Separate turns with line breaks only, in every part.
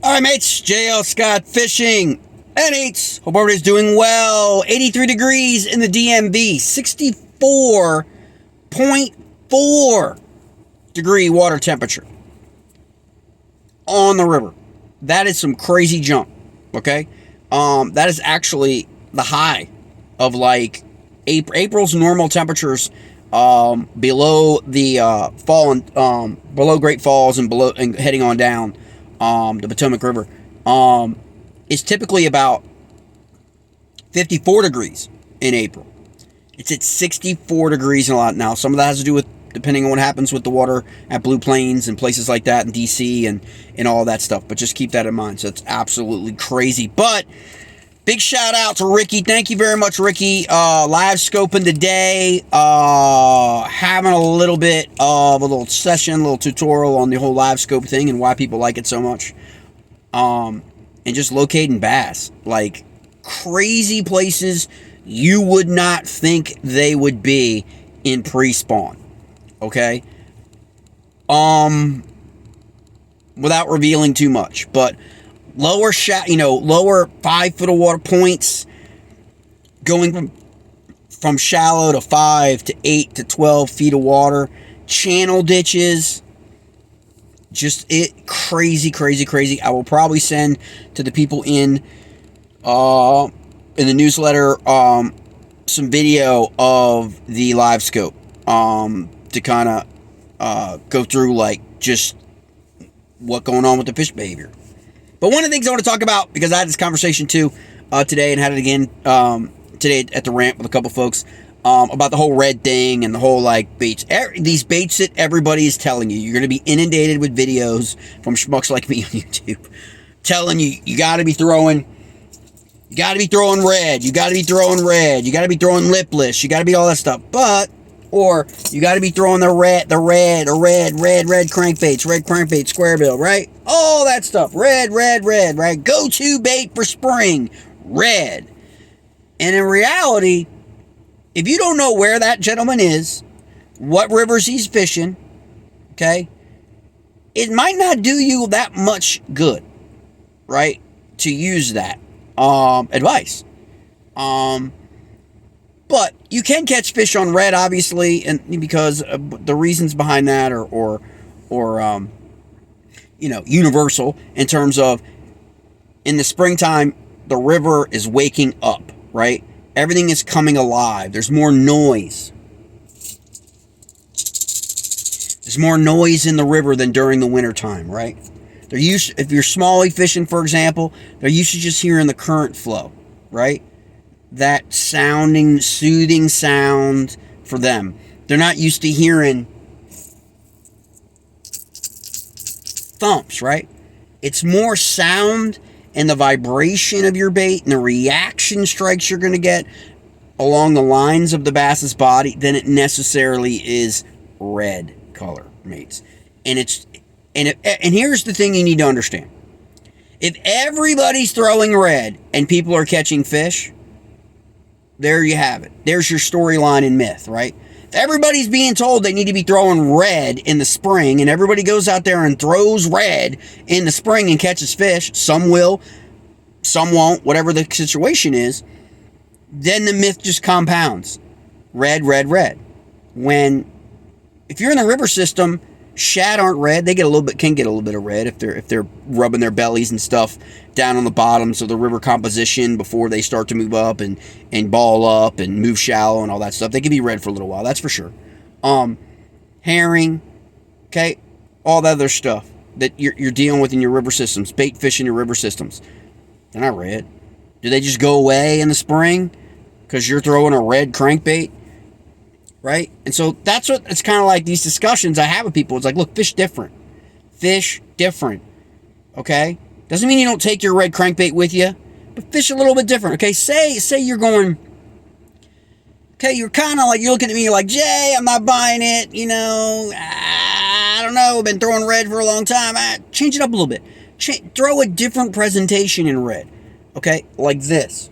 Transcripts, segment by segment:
All right, mates. JL Scott Fishing and Eats. Hope everybody's doing well. 83 degrees in the DMV. 64.4 degree water temperature on the river. That is some crazy jump. Okay, that is actually the high of like April's normal temperatures. Below the below Great Falls and below and heading on down the Potomac River, is typically about 54 degrees in April. It's at 64 degrees in a lot now. Some of that has to do with depending on what happens with the water at Blue Plains and places like that in DC and all that stuff. But just keep that in mind. So it's absolutely crazy. But big shout out to Ricky. Thank you very much, Ricky. Live scoping today. Having a little bit of a little session, a little tutorial on the whole live scope thing and why people like it so much. And just locating bass. Like crazy places you would not think they would be in pre-spawn. Okay? Without revealing too much. But lower 5 foot of water points, going from shallow to 5 to 8 to 12 feet of water, channel ditches, just crazy. I will probably send to the people in the newsletter some video of the live scope to kind of go through like just what's going on with the fish behavior. But one of the things I want to talk about, because I had this conversation too today and had it again today at the ramp with a couple folks about the whole red thing and the whole like baits. These baits that everybody is telling you. You're going to be inundated with videos from schmucks like me on YouTube telling you you got to be throwing red. You got to be throwing red. You got to be throwing lipless. You got to be all that stuff. Or you got to be throwing the red crankbaits, red crankbait, square bill, right? All that stuff. Red, right? Go-to bait for spring, red. And in reality, if you don't know where that gentleman is, what rivers he's fishing, okay, it might not do you that much good, right, to use that advice. But you can catch fish on red, obviously, and because the reasons behind that are universal in terms of in the springtime, the river is waking up, right? Everything is coming alive. There's more noise. There's more noise in the river than during the wintertime, right? If you're smallie fishing, for example, they're used to just hearing the current flow, right? That soothing sound for them. They're not used to hearing thumps, right? It's more sound and the vibration of your bait and the reaction strikes you're going to get along the lines of the bass's body than it necessarily is red color, mates. And here's the thing you need to understand. If everybody's throwing red and people are catching fish, there you have it. There's your storyline and myth, right? If everybody's being told they need to be throwing red in the spring and everybody goes out there and throws red in the spring and catches fish, some will, some won't, whatever the situation is, then the myth just compounds. Red. When, if you're in the river system, shad aren't red. They can get a little bit of red if they're rubbing their bellies and stuff down on the bottoms of the river composition before they start to move up and ball up and move shallow and all that stuff. They can be red for a little while, that's for sure. Herring, okay, all that other stuff that you're dealing with in your river systems, bait fish in your river systems, they're not red. Do they just go away in the spring because you're throwing a red crankbait? Right? And so that's what it's kind of like these discussions I have with people. It's like, look, fish different. Okay? Doesn't mean you don't take your red crankbait with you, but fish a little bit different. Okay? Say you're going, okay, you're kind of like, you're looking at me, you're like, Jay, I'm not buying it. I don't know. I've been throwing red for a long time. Change it up a little bit. Throw a different presentation in red. Okay? Like this.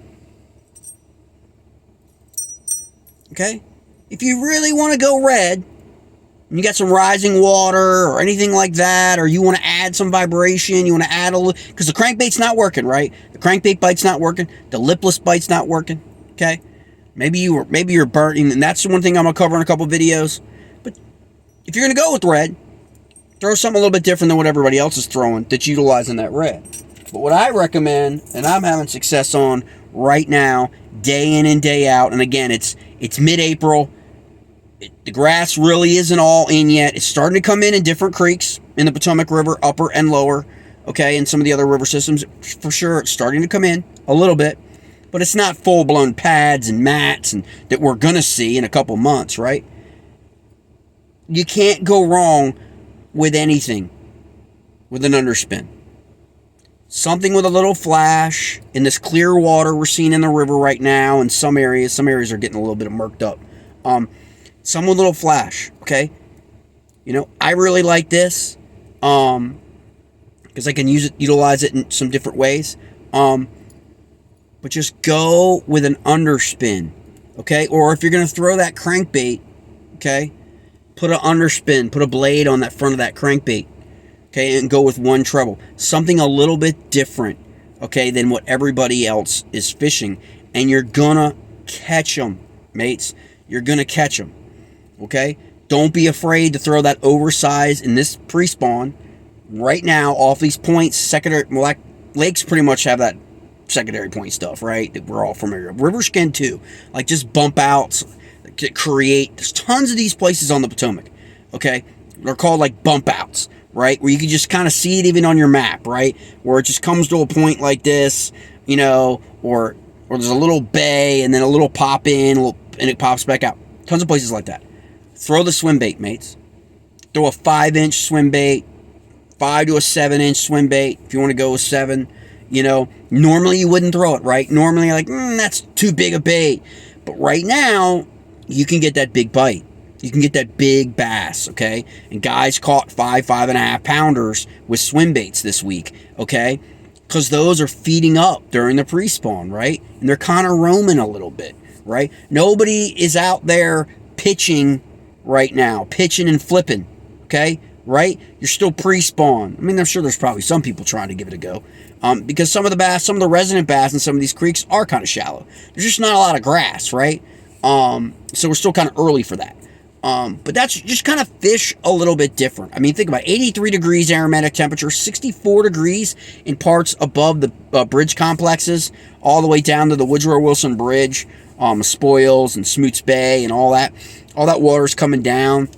Okay? If you really want to go red, and you got some rising water or anything like that, or you want to add some vibration, you want to add a little, because the crankbait's not working, right? The crankbait bite's not working. The lipless bite's not working, okay? Maybe you're burning, and that's the one thing I'm going to cover in a couple videos. But if you're going to go with red, throw something a little bit different than what everybody else is throwing that's utilizing that red. But what I recommend, and I'm having success on right now, day in and day out, and again, it's mid-April. The grass really isn't all in yet. It's starting to come in different creeks in the Potomac River, upper and lower, okay, and some of the other river systems. For sure, it's starting to come in a little bit, but it's not full-blown pads and mats and that we're going to see in a couple months, right? You can't go wrong with anything with an underspin. Something with a little flash in this clear water we're seeing in the river right now in some areas. Some areas are getting a little bit murked up. Some with a little flash, okay? You know, I really like this because I can utilize it in some different ways. But just go with an underspin, okay? Or if you're going to throw that crankbait, okay, put an underspin, put a blade on that front of that crankbait, okay, and go with one treble. Something a little bit different, okay, than what everybody else is fishing. And you're going to catch them, mates. You're going to catch them, okay? Don't be afraid to throw that oversized in this pre-spawn right now off these points. Secondary, well, lakes pretty much have that secondary point stuff, right? That we're all familiar with. Rivers can too. Like just bump outs that create. There's tons of these places on the Potomac, okay? They're called like bump outs, right? Where you can just kind of see it even on your map, right? Where it just comes to a point like this, you know, or there's a little bay and then a little pop in, and it pops back out. Tons of places like that. Throw the swim bait, mates. Throw a 5-inch swim bait, 5 to a 7-inch swim bait. If you want to go with 7, you know, normally you wouldn't throw it, right? Normally you're like, that's too big a bait. But right now, you can get that big bite. You can get that big bass, okay? And guys caught 5.5 pounders with swim baits this week, okay? Because those are feeding up during the pre-spawn, right? And they're kind of roaming a little bit, right? Nobody is out there pitching right now, pitching and flipping, okay? Right? You're still pre-spawn. I mean, I'm sure there's probably some people trying to give it a go. Because some of the resident bass in some of these creeks are kind of shallow. There's just not a lot of grass, right? So we're still kind of early for that. But that's just kind of fish a little bit different. I mean, think about it. 83 degrees aromatic temperature, 64 degrees in parts above the bridge complexes, all the way down to the Woodrow Wilson Bridge, Spoils and Smoots Bay and all that. All that water's coming down,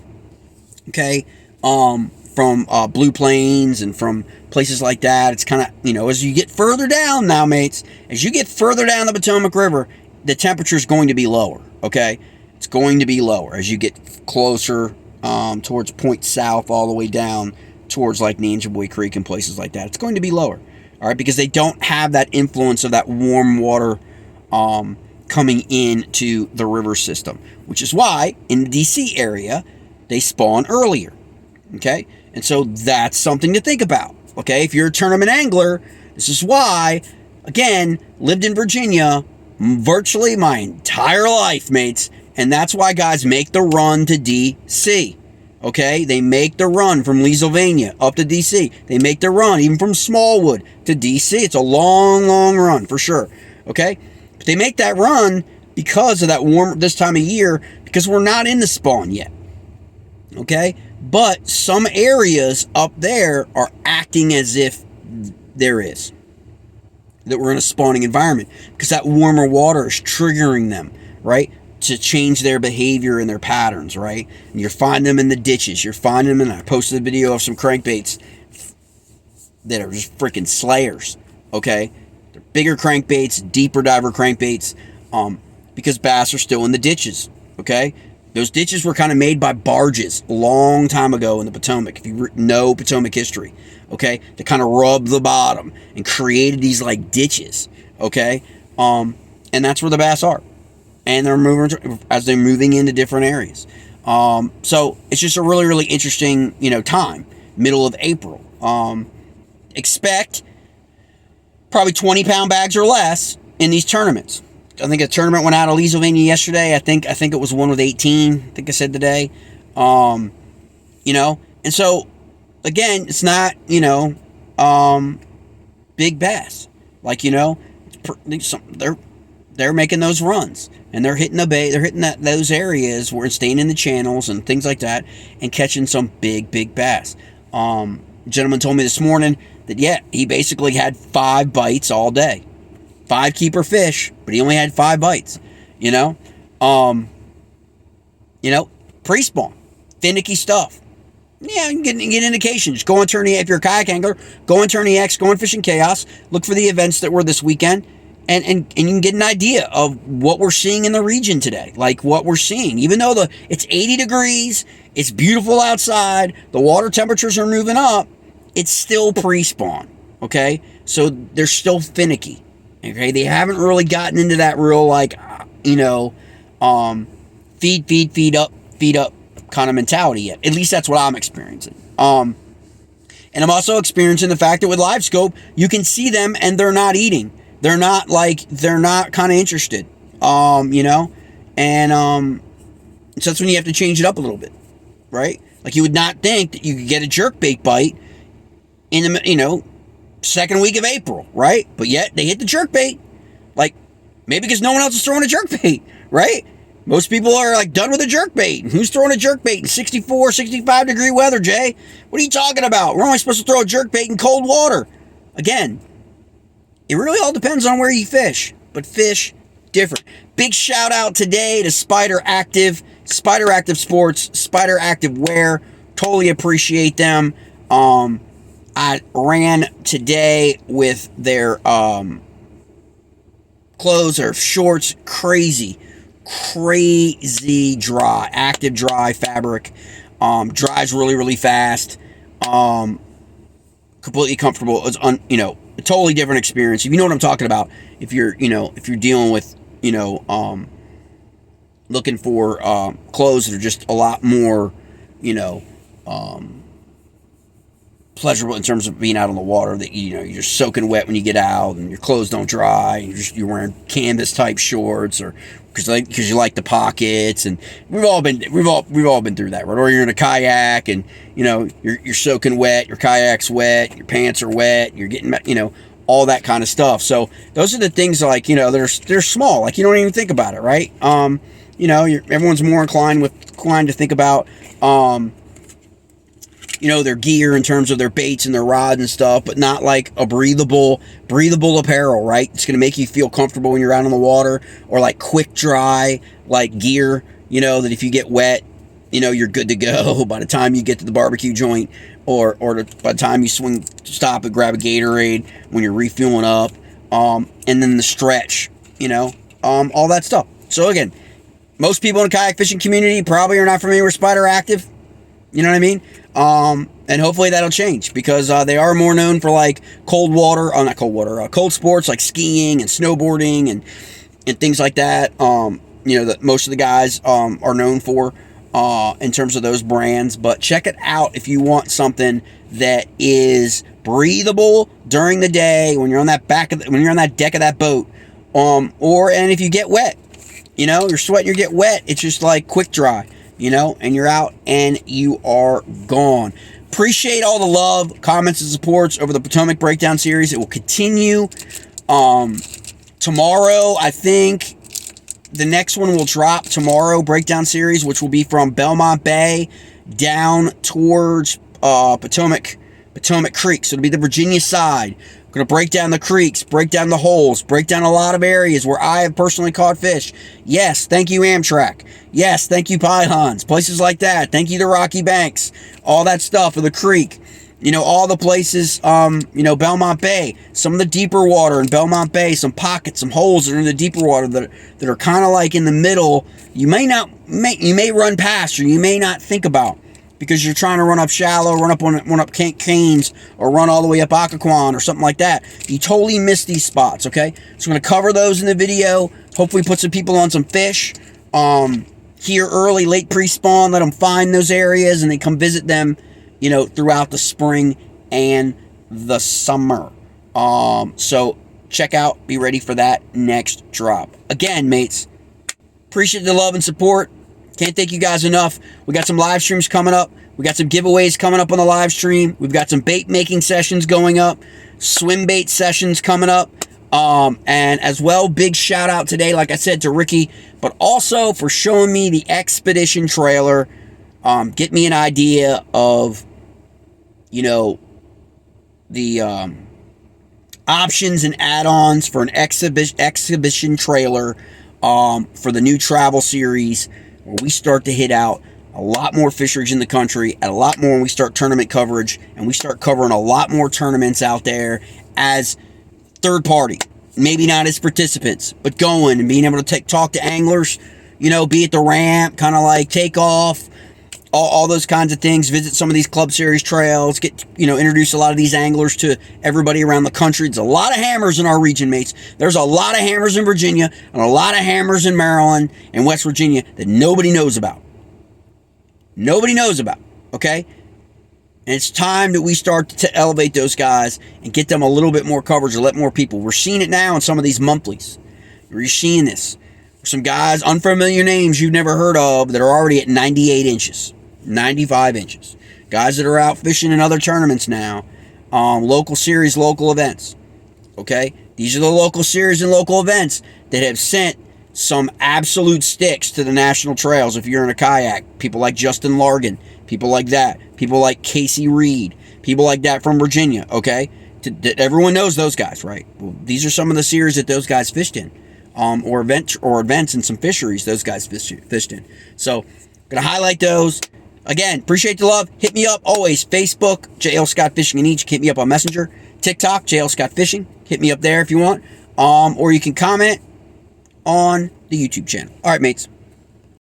okay, from Blue Plains and from places like that. It's kind of, you know, as you get further down now, mates, as you get further down the Potomac River, the temperature is going to be lower, okay? It's going to be lower as you get closer towards Point South, all the way down towards like Nanjeboy Creek and places like that. It's going to be lower, all right, because they don't have that influence of that warm water coming into the river system, which is why in the DC area they spawn earlier, okay? And so that's something to think about, okay? If you're a tournament angler, this is why, again, lived in Virginia virtually my entire life, mates, and that's why guys make the run to DC, okay? They make the run from Leesylvania up to DC. They make the run even from Smallwood to DC. It's a long, long run for sure, okay? But they make that run because of that warm this time of year, because we're not in the spawn yet, okay? But some areas up there are acting as if there is, that we're in a spawning environment, because that warmer water is triggering them, right, to change their behavior and their patterns, right? And you're finding them in the ditches. You're finding them, and I posted a video of some crankbaits that are just freaking slayers, okay? They're bigger crankbaits, deeper diver crankbaits, because bass are still in the ditches, okay? Those ditches were kind of made by barges a long time ago in the Potomac, if you know Potomac history, okay? They kind of rubbed the bottom and created these like ditches, okay? And that's where the bass are. And they're moving into different areas. So it's just a really, really interesting, you know, time, middle of April. Expect probably 20-pound bags or less in these tournaments. I think a tournament went out of Leesylvania yesterday. I think it was one with 18. I think I said today. And so, again, it's not, big bass. Like, they're making those runs, and they're hitting the bay, they're hitting those areas where it's staying in the channels and things like that, and catching some big bass. A gentleman told me this morning that he basically had 5 bites all day, 5 keeper fish, but he only had 5 bites. Pre-spawn, finicky stuff. Yeah, you can get indications. Go on Tourney, if you're a kayak angler, go on Tourney X, go on Fishing Chaos, look for the events that were this weekend, and you can get an idea of what we're seeing in the region today. Like what we're seeing. Even though it's 80 degrees, it's beautiful outside, the water temperatures are moving up, it's still pre-spawn, okay? So they're still finicky, okay? They haven't really gotten into that real, feed up kind of mentality yet. At least that's what I'm experiencing. And I'm also experiencing the fact that with live scope, you can see them and they're not eating. They're not kind of interested. And so that's when you have to change it up a little bit, right? Like you would not think that you could get a jerkbait bite in the, second week of April, right? But yet they hit the jerkbait. Like maybe because no one else is throwing a jerkbait, right? Most people are done with a jerkbait. Who's throwing a jerkbait in 64, 65 degree weather, Jay? What are you talking about? We're only supposed to throw a jerkbait in cold water. Again, it really all depends on where you fish, but fish different. Big shout out today to Spider Active Sports, Spider Active Wear. Totally appreciate them. I ran today with their clothes or shorts. Crazy dry, active dry fabric. Dries really fast. Completely comfortable. It's a totally different experience. If you know what I'm talking about, if you're dealing with, looking for clothes that are just a lot more, pleasurable in terms of being out on the water, that you're just soaking wet when you get out and your clothes don't dry, and you're wearing canvas type shorts, or because you like the pockets, and we've all been through that, right? Or you're in a kayak and you're soaking wet, your kayak's wet, your pants are wet, you're getting all that kind of stuff. So those are the things they're small, you don't even think about it, right? Everyone's more inclined to think about their gear in terms of their baits and their rods and stuff, but not like a breathable apparel, right? It's going to make you feel comfortable when you're out on the water, or quick dry, gear, that if you get wet, you're good to go by the time you get to the barbecue joint, or by the time you stop and grab a Gatorade when you're refueling up, and then the stretch, all that stuff. So again, most people in the kayak fishing community probably are not familiar with Spider Active. You know what I mean? And hopefully that'll change, because they are more known for cold sports like skiing and snowboarding and things like that. That most of the guys are known for in terms of those brands. But check it out if you want something that is breathable during the day when you're on that deck of that boat, and if you get wet, you're sweating, you get wet. It's just quick dry. And you're out and you are gone. Appreciate all the love, comments, and supports over the Potomac Breakdown Series. It will continue. Tomorrow, I think the next one will drop tomorrow, Breakdown Series, which will be from Belmont Bay down towards Potomac Creek. So it'll be the Virginia side. We're going to break down the creeks, break down the holes, break down a lot of areas where I have personally caught fish. Yes, thank you, Amtrak. Yes, thank you, Pythons. Places like that. Thank you to Rocky Banks. All that stuff of the creek. All the places, Belmont Bay. Some of the deeper water in Belmont Bay. Some pockets, some holes that are in the deeper water that are kind of in the middle. You may run past, or you may not think about, because you're trying to run up shallow, run up Canes, or run all the way up Occoquan or something like that. You totally miss these spots, okay? So I'm going to cover those in the video. Hopefully put some people on some fish here early, late pre-spawn. Let them find those areas, and they come visit them, throughout the spring and the summer. So check out, be ready for that next drop. Again, mates, appreciate the love and support. Can't thank you guys enough. We got some live streams coming up We got some giveaways coming up on the live stream. We've got some bait making sessions going up, swim bait sessions coming up. And as well, big shout out today, like I said, to Ricky, but also for showing me the Expedition trailer. Get me an idea of, you know, the options and add-ons for an exhibition trailer for the new travel series, where we start to hit out a lot more fisheries in the country, and a lot more when we start tournament coverage, and we start covering a lot more tournaments out there as third party. Maybe not as participants, but going and being able to talk to anglers, you know, be at the ramp, kind of like take off, all those kinds of things, visit some of these Club Series trails, get, you know, introduce a lot of these anglers to everybody around the country. There's a lot of hammers in our region, mates. There's a lot of hammers in Virginia and a lot of hammers in Maryland and West Virginia that nobody knows about. Nobody knows about, okay? And it's time that we start to elevate those guys and get them a little bit more coverage, or let more people. We're seeing it now in some of these monthlies. You're seeing this. Some guys, unfamiliar names you've never heard of, that are already at 98 inches. 95 inches. Guys that are out fishing in other tournaments now. Local series, local events. Okay? These are the local series and local events that have sent some absolute sticks to the national trails. If you're in a kayak, people like Justin Largan, people like that, people like Casey Reed, people like that from Virginia. Okay? Everyone knows those guys, right? Well, these are some of the series that those guys fished in. Or events and some fisheries those guys fished in. So, gonna highlight those. Again, appreciate the love. Hit me up always. Facebook, JL Scott Fishing and Each. Hit me up on Messenger. TikTok, JL Scott Fishing. Hit me up there if you want. Or you can comment on the YouTube channel. All right, mates.